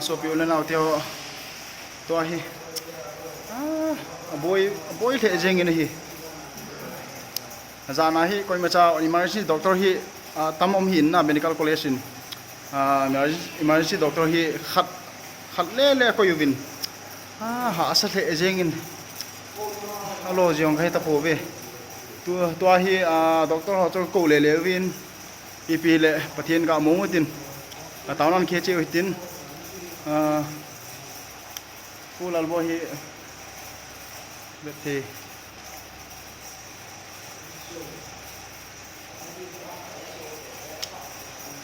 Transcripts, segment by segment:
so piu le nau teo to hi boy the jeng in hi zana hi koi macha emergency doctor hi tamom hin na medical college in emergency doctor hi khat le ko yuvin ha asa the jeng in alo jiong khai ta po ve tu hi doctor ho cho ko le win ipi le pathian ga mo tin taunan khe che tin full albo hi bethe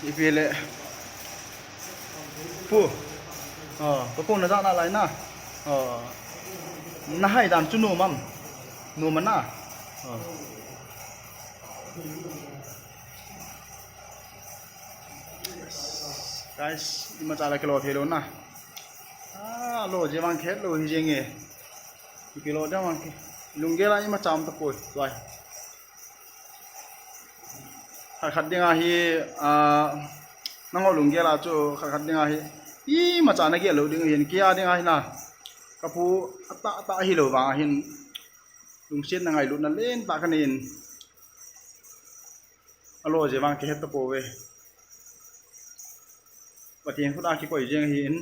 ipi le pu có con nó ra lại na na hai đàn chú nô mắm nô mà na guys ima chala kilo thelo na lo je mang khet lo hi jenge kilo da mang ke lungela ima cham ta poi toy khat dinga hi nango lungela chu khat dinga hi i ma chana ge lo ding hin kia dinga hi na kapu ata hi lo wa hin lungsit na ngai lu na len ta kanin alo je mang ke het ta po we patien khu da ki koi jeng hin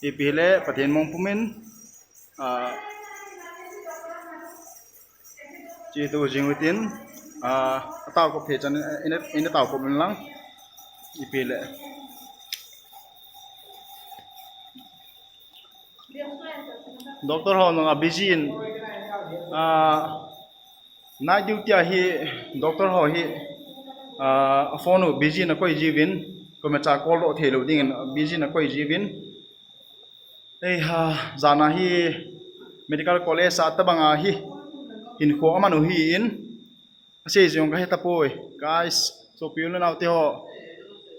ipile patien mong pumin chi tu jing witin tao ko phe chan in tao ko min lang ipile doctor ho nga busy in night duty hi doctor ho hi phone busy na koi jivin ko ma cha call ro thelo ding busy na koi jivin ei ha zana hi medical college sa ta banga hi in kho amanu hi in ase jong ka heta poi guys so piul na te ho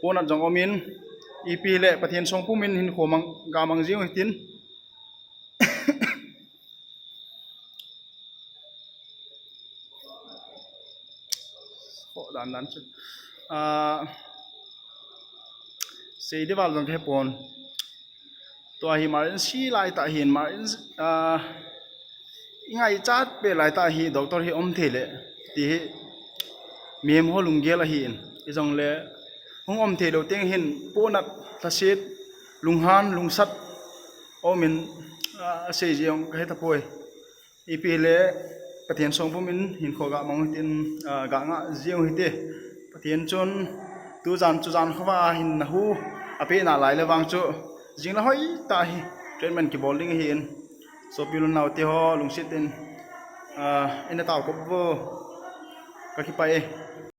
pona jong omin ipi le pathian song pumin hin kho mang ga mang jiu tin ho dan chu sei de wal jong ke pon to hi marin si lai ta hin marin ingai chat pe lai ta hi doctor hi om thele ti mem ho lunggel a hin izong le hong om thelo teng hin ponat thasit lunghan lungsat omin sei jiong ka heta poi ipi le pathian song pumin hin kho ga mong tin ga nga jiong hite pathian chon tu jan khawa hin na hu ape na lai le wang chu jing la hoi ta hi treatment ki bowling hi in so pilun naw te ho lungsit in ina taw ko bo ka ki pai